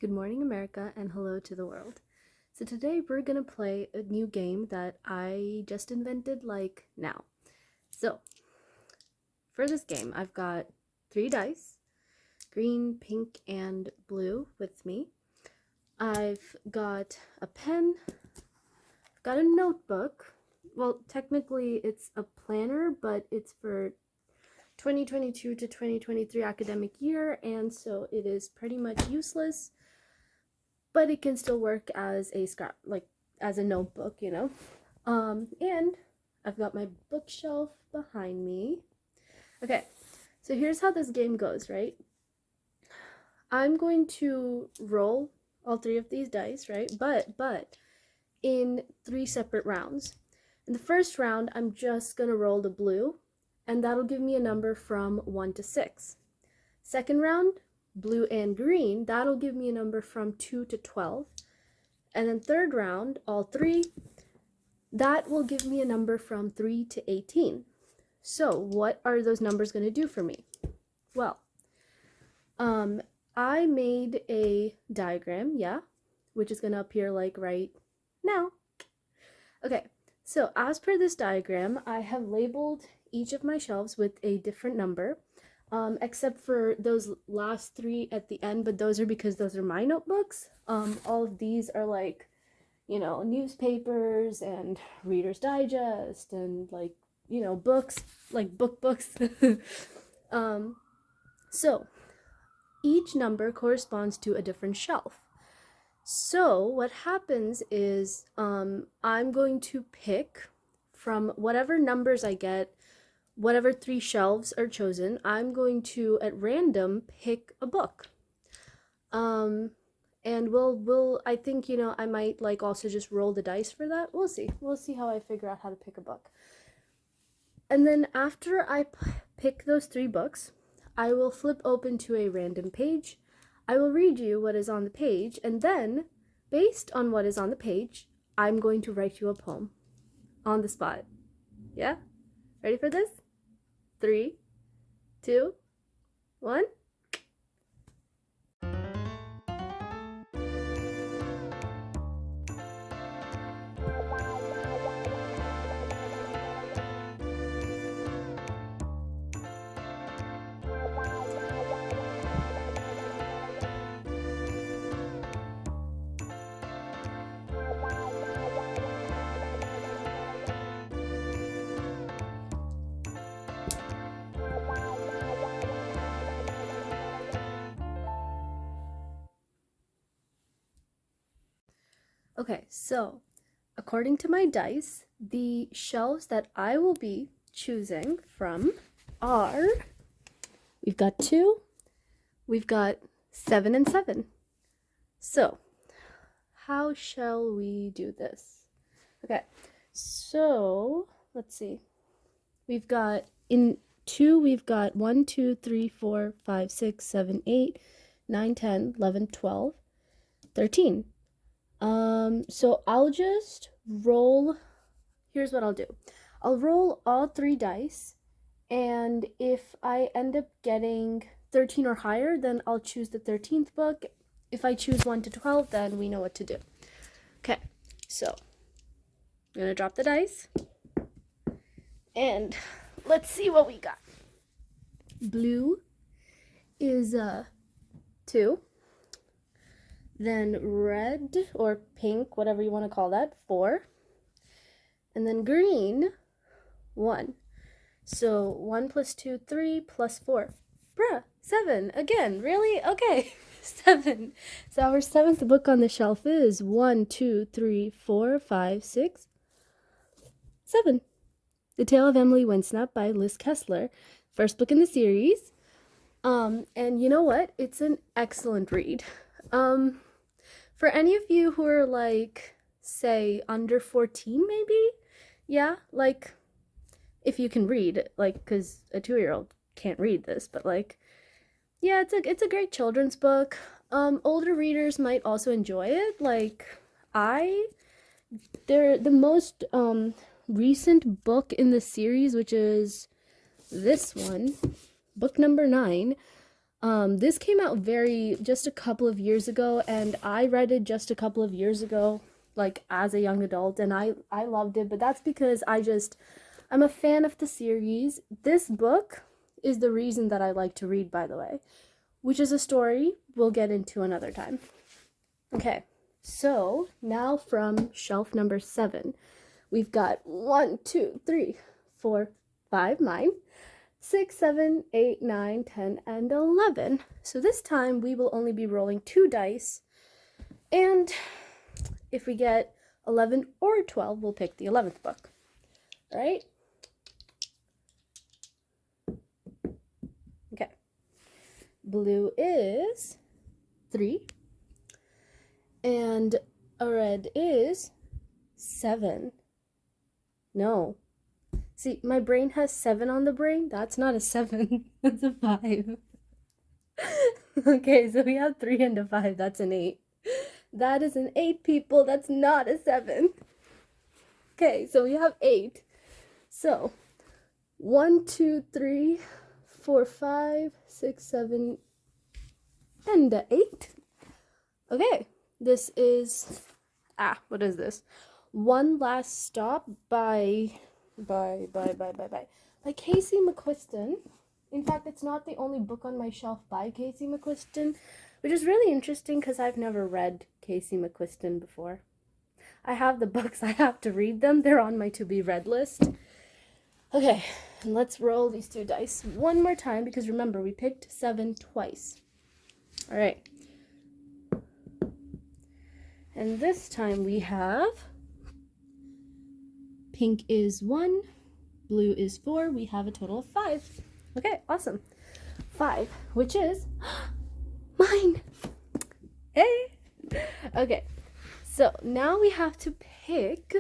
Good morning, America, and hello to the world. So today we're gonna play a new game that I just invented like now. So for this game, I've got 3 dice, green, pink, and blue with me. I've got a pen, I've got a notebook. Well, technically it's a planner, but it's for 2022 to 2023 academic year, and so it is pretty much useless, but it can still work as a scrap, like as a notebook, you know. And I've got my bookshelf behind me. Okay, so here's how this game goes, right? I'm going to roll all 3 of these dice, right? But in 3 separate rounds. In the first round, I'm just gonna roll the blue, and that'll give me a number from 1 to 6. Second round, blue and green, that'll give me a number from 2 to 12. And then third round, all 3, that will give me a number from 3 to 18. So what are those numbers going to do for me? Well, I made a diagram, yeah, which is going to appear like right now. Okay, so as per this diagram, I have labeled each of my shelves with a different number. Except for those last 3 at the end, but those are because those are my notebooks. All of these are like, you know, newspapers and Reader's Digest and like, you know, books, like books. So each number corresponds to a different shelf. So what happens is I'm going to pick from whatever numbers I get. Whatever 3 shelves are chosen, I'm going to at random pick a book. And we'll I think, you know, I might like also just roll the dice for that. We'll see how I figure out how to pick a book. And then after I pick those 3 books, I will flip open to a random page. I will read you what is on the page, and then based on what is on the page, I'm going to write you a poem on the spot. Yeah? Ready for this? 3, 2, 1. Okay, so according to my dice, the shelves that I will be choosing from are, we've got 2, we've got 7 and 7. So how shall we do this? Okay, so let's see. We've got in 2, we've got 1, 2, 3, 4, 5, 6, 7, 8, 9, 10, 11, 12, 13. So I'll just roll. Here's what I'll do. I'll roll all 3 dice, and if I end up getting 13 or higher, then I'll choose the 13th book. If I choose 1 to 12, then we know what to do. Okay, so I'm gonna drop the dice, and let's see what we got. Blue is 2. Then red or pink, whatever you want to call that, 4. And then green, 1. So 1 plus 2, 3 plus 4. Bruh, 7. Again, really? Okay, 7. So our 7th book on the shelf is 1, 2, 3, 4, 5, 6, 7. The Tale of Emily Winsnap by Liz Kessler. First book in the series. And you know what? It's an excellent read. For any of you who are like, say, under 14 maybe, yeah, like, if you can read, like, because a 2-year-old can't read this, but like, yeah, it's a great children's book. Older readers might also enjoy it. Like, they're the most recent book in the series, which is this one, book number 9. This came out just a couple of years ago, and I read it just a couple of years ago, like as a young adult, and I loved it, but that's because I'm a fan of the series. This book is the reason that I like to read, by the way, which is a story we'll get into another time. Okay, so now from shelf number 7, we've got 1, 2, 3, 4, 5, mine, 6, 7, 8, 9, 10, and 11. So this time we will only be rolling 2 dice, and if we get 11 or 12, we'll pick the 11th book. All right? Okay. Blue is 3, and a red is 7. No. See, my brain has 7 on the brain. That's not a 7. That's a 5. Okay, so we have 3 and a 5. That's an 8. That is an 8, people. That's not a 7. Okay, so we have 8. So, 1, 2, 3, 4, 5, 6, 7, and 8. Okay, this is... what is this? One Last Stop by Casey McQuiston. In fact, it's not the only book on my shelf by Casey McQuiston, which is really interesting because I've never read Casey McQuiston before. I have the books, I have to read them. They're on my to-be-read list. Okay, and let's roll these 2 dice one more time because remember, we picked 7 twice. All right. And this time we have pink is 1, blue is 4. We have a total of 5. Okay, awesome. 5, which is mine. Hey. Okay, so now we have to pick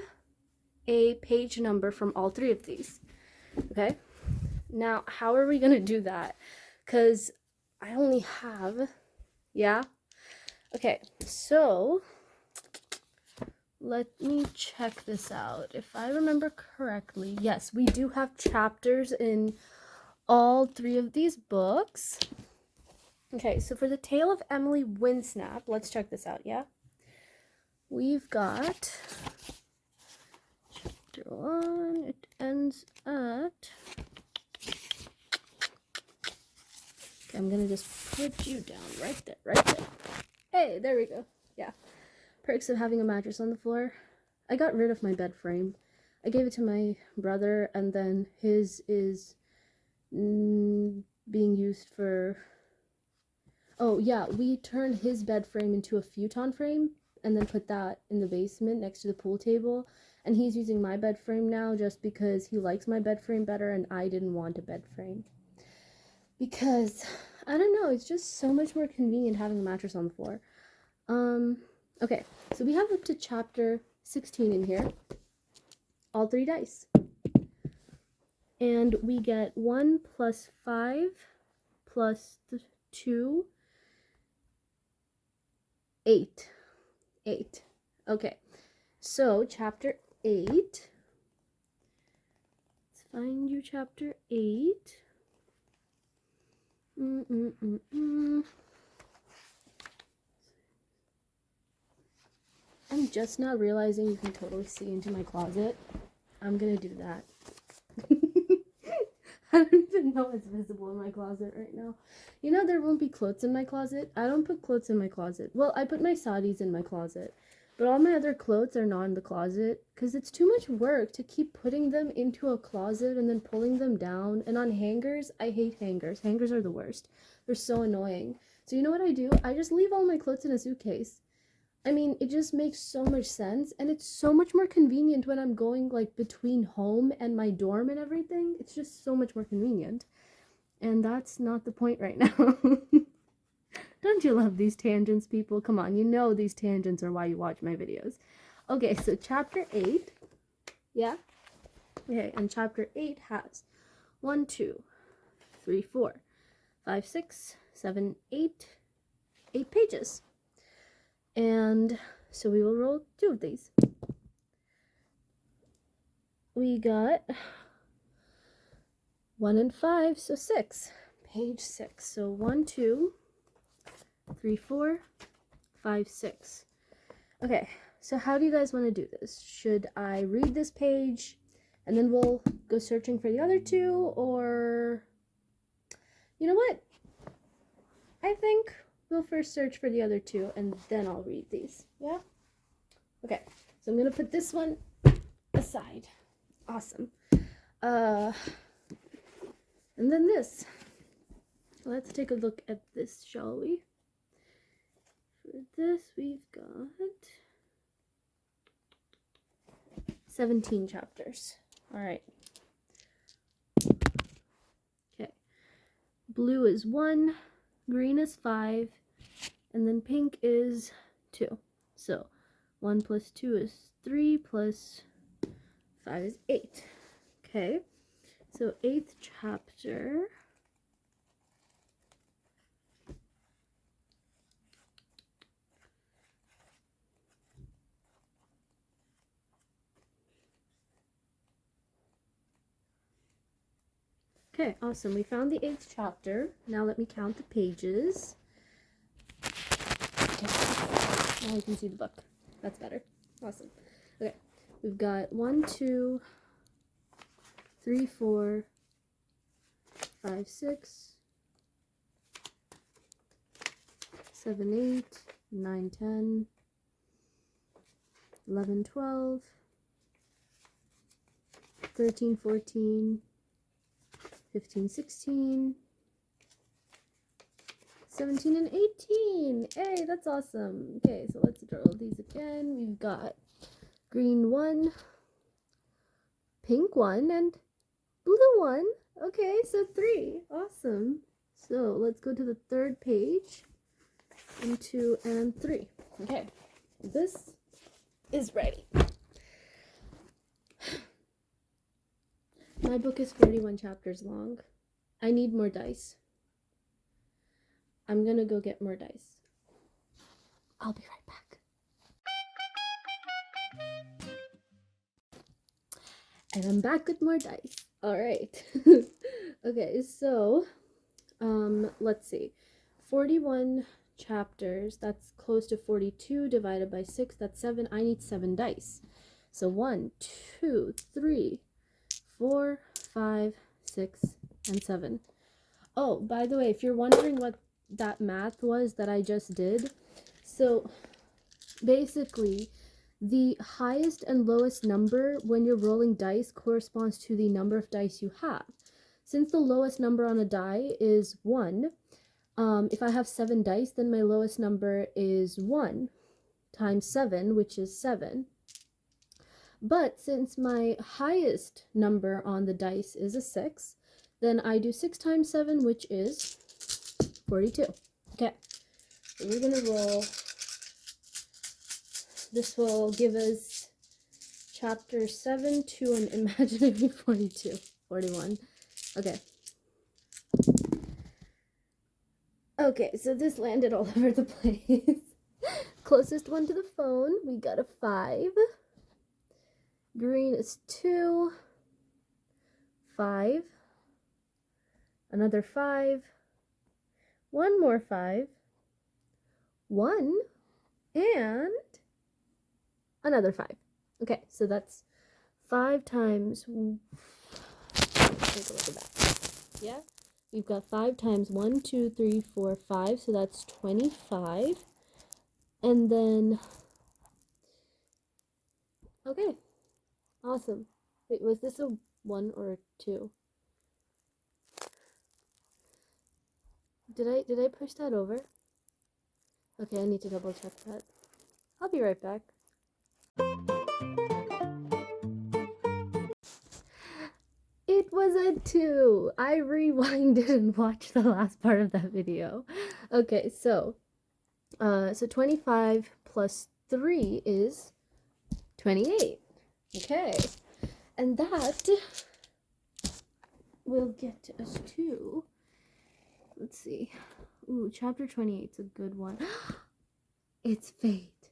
a page number from all 3 of these. Okay, now how are we gonna do that? Because I only have, okay, so let me check this out. If I remember correctly, yes, we do have chapters in all 3 of these books. Okay, so for the Tale of Emily Winsnap, let's check this out, yeah? We've got chapter 1, it ends at... Okay, I'm gonna just put you down right there. Hey, there we go, yeah. Perks of having a mattress on the floor. I got rid of my bed frame. I gave it to my brother, and then his is being used for... Oh, yeah, we turned his bed frame into a futon frame, and then put that in the basement next to the pool table. And he's using my bed frame now just because he likes my bed frame better, and I didn't want a bed frame. Because, I don't know, it's just so much more convenient having a mattress on the floor. Okay, so we have up to chapter 16 in here. All 3 dice. And we get 1 plus 5 plus 2, 8. 8. Okay, so chapter 8. Let's find you chapter 8. I'm just now realizing you can totally see into my closet. I'm gonna do that. I don't even know what's visible in my closet right now. You know, there won't be clothes in my closet. I don't put clothes in my closet. Well, I put my sadis in my closet. But all my other clothes are not in the closet because it's too much work to keep putting them into a closet and then pulling them down. And on hangers, I hate hangers. Hangers are the worst. They're so annoying. So you know what I do? I just leave all my clothes in a suitcase. I mean, it just makes so much sense, and it's so much more convenient when I'm going, like, between home and my dorm and everything. It's just so much more convenient. And that's not the point right now. Don't you love these tangents, people? Come on, you know these tangents are why you watch my videos. Okay, so chapter 8. Yeah? Okay, and chapter 8 has 1, 2, 3, 4, 5, 6, 7, 8 pages. And so we will roll 2 of these. We got 1 and 5, so 6. page 6. So 1, 2, 3, 4, 5, 6. Okay, so how do you guys want to do this? Should I read this page and then we'll go searching for the other two, or you know what? I think we'll first search for the other two and then I'll read these. Yeah? Okay, so I'm gonna put this one aside. Awesome. And then this. Let's take a look at this, shall we? For this, we've got 17 chapters. All right. Okay. Blue is 1, green is 5, and then pink is 2. So 1 plus 2 is 3 plus 5 is 8. Okay. So 8th chapter. Okay, awesome. We found the 8th chapter. Now let me count the pages. Okay. Now you can see the book. That's better. Awesome. Okay, we've got 1, 2, 3, 4, 5, 6, 7, 8, 9, 10, 11, 12, 13, 14, 15, 16, 17, and 18. Hey, that's awesome. Okay, so let's draw these again. We've got green 1, pink 1, and blue 1. Okay, so 3. Awesome. So let's go to the 3rd page. 1, 2, and 3. Okay, this is ready. My book is 41 chapters long. I need more dice. I'm gonna go get more dice. I'll be right back. And I'm back with more dice. All right. Okay, so let's see. 41 chapters, that's close to 42 divided by 6, that's 7. I need 7 dice. So 1, 2, 3, 4, 5, 6, and 7. Oh, by the way, if you're wondering what that math was that I just did, so basically the highest and lowest number when you're rolling dice corresponds to the number of dice you have. Since the lowest number on a die is 1, if I have 7 dice, then my lowest number is 1 times 7, which is 7. But since my highest number on the dice is a 6, then I do 6 times 7, which is 42. Okay, so we're going to roll. This will give us chapter 7 to an imaginary 42. 41. Okay. Okay, so this landed all over the place. Closest one to the phone, we got a 5. Green is 2, 5, another 5, one more 5, 1, and another 5. Okay, so that's 5 times, take a look at that. Yeah, we've got 5 times 1, 2, 3, 4, 5, so that's 25. And then, okay. Awesome. Wait, was this a 1 or a 2? Did I push that over? Okay, I need to double check that. I'll be right back. It was a 2. I rewinded and watched the last part of that video. Okay, so 25 plus 3 is 28. Okay, and that will get us to, let's see, ooh, chapter 28 is a good one. It's fate.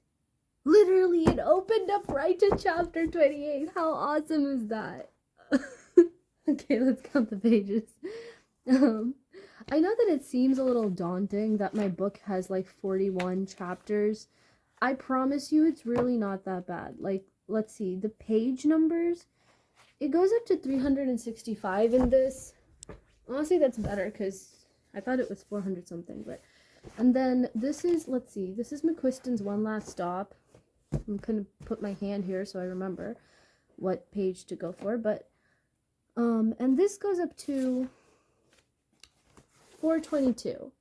Literally, it opened up right to chapter 28. How awesome is that? Okay, let's count the pages. I know that it seems a little daunting that my book has like 41 chapters. I promise you it's really not that bad. Like, let's see, the page numbers, it goes up to 365 in this. Honestly, that's better because I thought it was 400 something, but... And then this is, let's see, this is McQuiston's One Last Stop. I'm gonna put my hand here so I remember what page to go for, but, and this goes up to 422.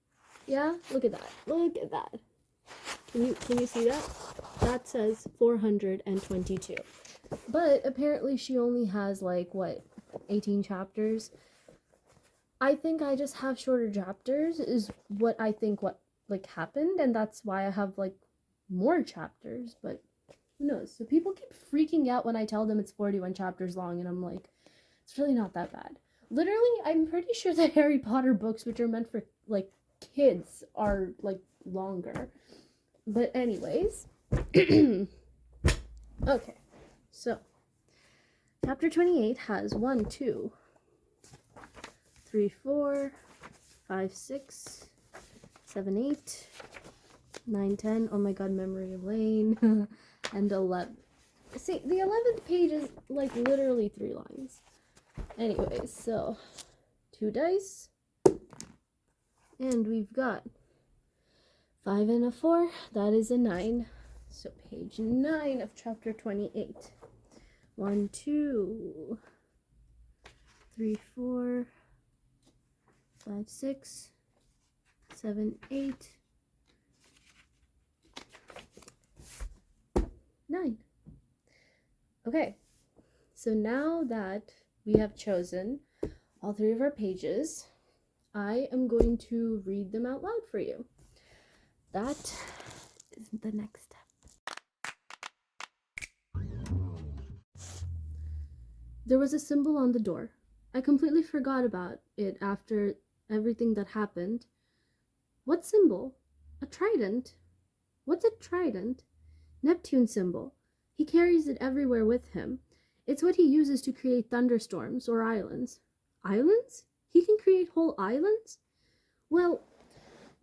Yeah, look at that. Look at that. Can you see that? That says 422. But apparently she only has like what, 18 chapters. I think I just have shorter chapters is what I think what like happened, and that's why I have like more chapters, but who knows? So people keep freaking out when I tell them it's 41 chapters long, and I'm like, it's really not that bad. Literally, I'm pretty sure the Harry Potter books, which are meant for like kids, are like longer. But anyways, okay, so chapter 28 has 1, 2, 3, 4, 5, 6, 7, 8, 9, 10. Oh my god, memory lane. And 11. See, the 11th page is like literally 3 lines. Anyways, so 2 dice. And we've got 5 and a 4. That is a 9. So page 9 of chapter 28. 1, 2, 3, 4, 5, 6, 7, 8, 9. Okay, so now that we have chosen all 3 of our pages, I am going to read them out loud for you. That is the next step. There was a symbol on the door. I completely forgot about it after everything that happened. What symbol? A trident? What's a trident? Neptune's symbol. He carries it everywhere with him. It's what he uses to create thunderstorms or islands. Islands? He can create whole islands? Well,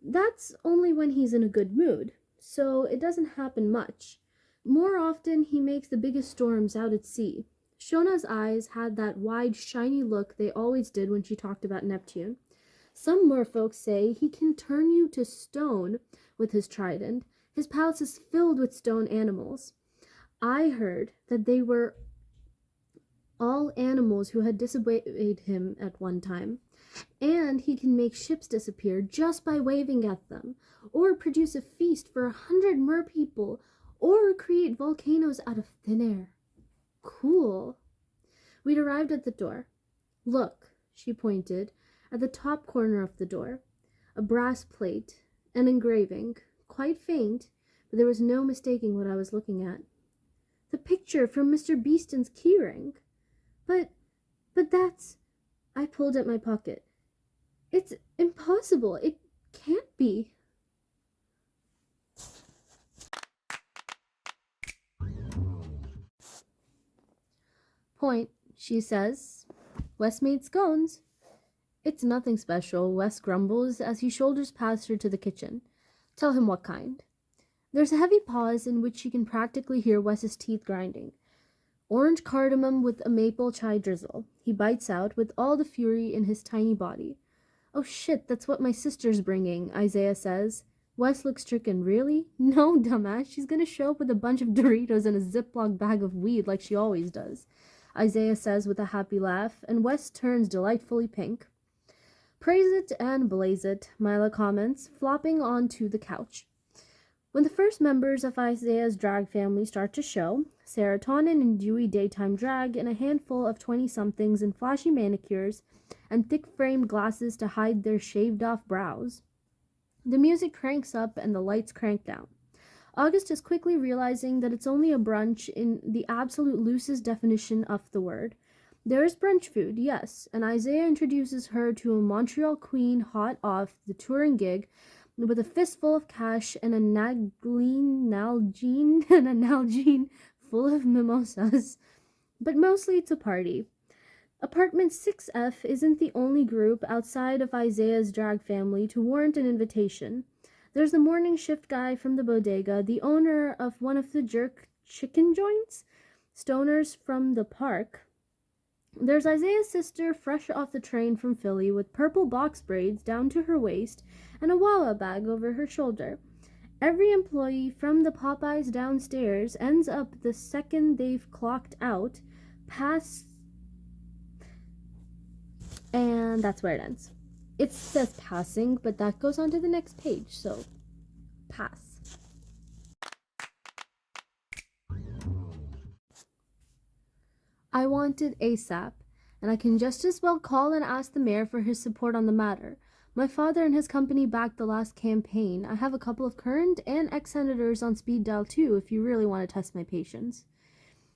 that's only when he's in a good mood, so it doesn't happen much. More often, he makes the biggest storms out at sea. Shona's eyes had that wide, shiny look they always did when she talked about Neptune. Some merfolk say he can turn you to stone with his trident. His palace is filled with stone animals. I heard that they were all animals who had disobeyed him at one time. And he can make ships disappear just by waving at them, or produce a feast for 100 merpeople, or create volcanoes out of thin air. Cool. We'd arrived at the door. Look, she pointed, at the top corner of the door. A brass plate, an engraving, quite faint, but there was no mistaking what I was looking at. The picture from Mr. Beeston's keyring. But that's... I pulled at my pocket. It's impossible. It can't be. Point, she says. Wes made scones. It's nothing special, Wes grumbles as he shoulders past her to the kitchen. Tell him what kind. There's a heavy pause in which she can practically hear Wes's teeth grinding. Orange cardamom with a maple chai drizzle. He bites out with all the fury in his tiny body. Oh shit, that's what my sister's bringing, Isaiah says. Wes looks stricken. Really? No, dumbass. She's gonna show up with a bunch of Doritos and a Ziploc bag of weed like she always does, Isaiah says with a happy laugh, and Wes turns delightfully pink. Praise it and blaze it, Mila comments, flopping onto the couch. When the first members of Isaiah's drag family start to show, serotonin and dewy daytime drag and a handful of 20-somethings in flashy manicures and thick-framed glasses to hide their shaved-off brows, the music cranks up and the lights crank down. August is quickly realizing that it's only a brunch in the absolute loosest definition of the word. There is brunch food, yes, and Isaiah introduces her to a Montreal queen hot off the touring gig with a fistful of cash and a Nalgene full of mimosas. But mostly it's a party. Apartment 6F isn't the only group outside of Isaiah's drag family to warrant an invitation. There's the morning shift guy from the bodega, the owner of one of the jerk chicken joints, stoners from the park. There's Isaiah's sister fresh off the train from Philly with purple box braids down to her waist and a Wawa bag over her shoulder. Every employee from the Popeyes downstairs ends up the second they've clocked out, past, and that's where it ends. It says passing, but that goes on to the next page, so pass. I wanted ASAP, and I can just as well call and ask the mayor for his support on the matter. My father and his company backed the last campaign. I have a couple of current and ex-senators on speed dial too, if you really want to test my patience.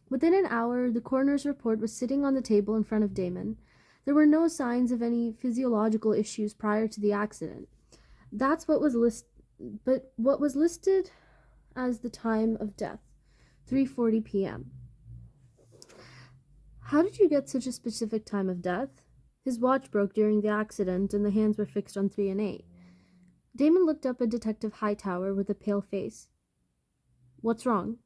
Within an hour, the coroner's report was sitting on the table in front of Damon. There were no signs of any physiological issues prior to the accident. That's what was listed as the time of death, 3:40 p.m. How did you get such a specific time of death? His watch broke during the accident, and the hands were fixed on 3 and 8. Damon looked up at Detective Hightower with a pale face. What's wrong?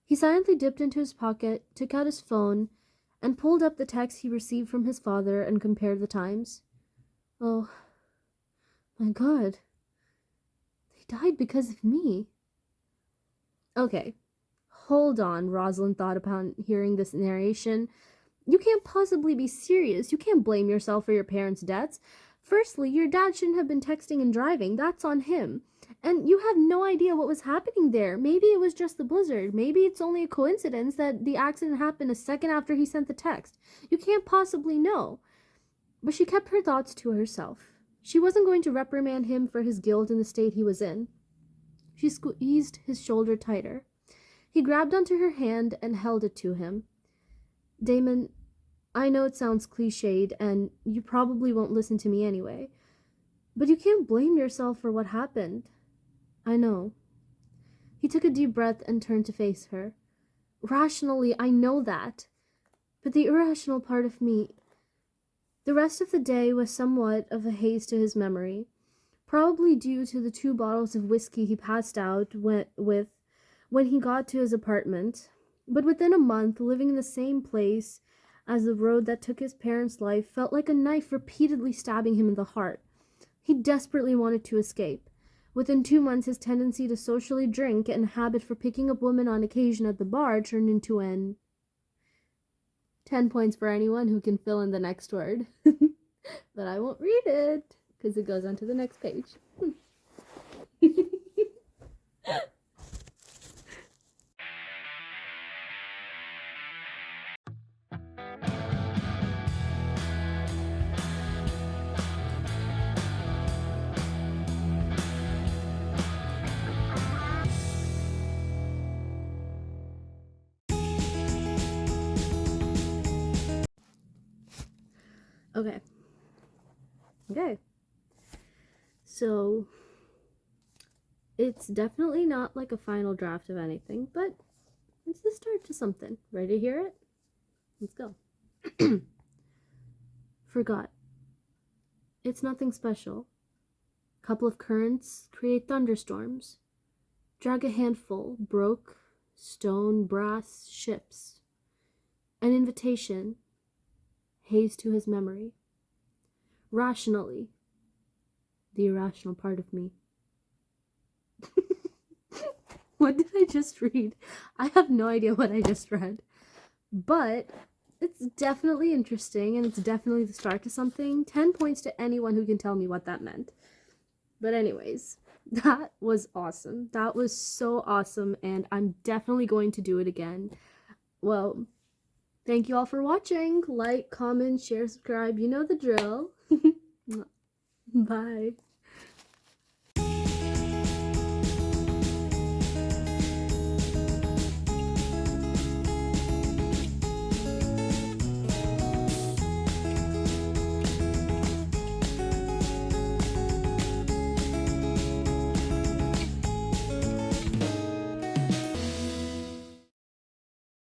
He silently dipped into his pocket, took out his phone, and pulled up the text he received from his father and compared the times. Oh, my God. They died because of me. Okay. Hold on, Rosalind thought upon hearing this narration. You can't possibly be serious. You can't blame yourself for your parents' deaths. Firstly, your dad shouldn't have been texting and driving. That's on him. And you have no idea what was happening there. Maybe it was just the blizzard. Maybe it's only a coincidence that the accident happened a second after he sent the text. You can't possibly know. But she kept her thoughts to herself. She wasn't going to reprimand him for his guilt in the state he was in. She squeezed his shoulder tighter. He grabbed onto her hand and held it to him. Damon, I know it sounds cliched, and you probably won't listen to me anyway, but you can't blame yourself for what happened. I know. He took a deep breath and turned to face her. Rationally, I know that, but the irrational part of me... The rest of the day was somewhat of a haze to his memory, probably due to the 2 bottles of whiskey he passed out with when he got to his apartment. But within a month, living in the same place as the road that took his parents' life felt like a knife repeatedly stabbing him in the heart. He desperately wanted to escape. Within 2 months, his tendency to socially drink and habit for picking up women on occasion at the bar turned into an... 10 points for anyone who can fill in the next word. But I won't read it, because it goes on to the next page. Okay. So, it's definitely not like a final draft of anything, but it's the start to something. Ready to hear it? Let's go. Forgot. It's nothing special. Couple of currents create thunderstorms. Drag a handful, broke, stone, brass, ships. An invitation, haze to his memory. Rationally, the irrational part of me. What did I just read? I have no idea what I just read. But it's definitely interesting, and it's definitely the start to something. 10 points to anyone who can tell me what that meant. But anyways, that was awesome. That was so awesome, and I'm definitely going to do it again. Well, thank you all for watching. Like, comment, share, subscribe. You know the drill. Bye.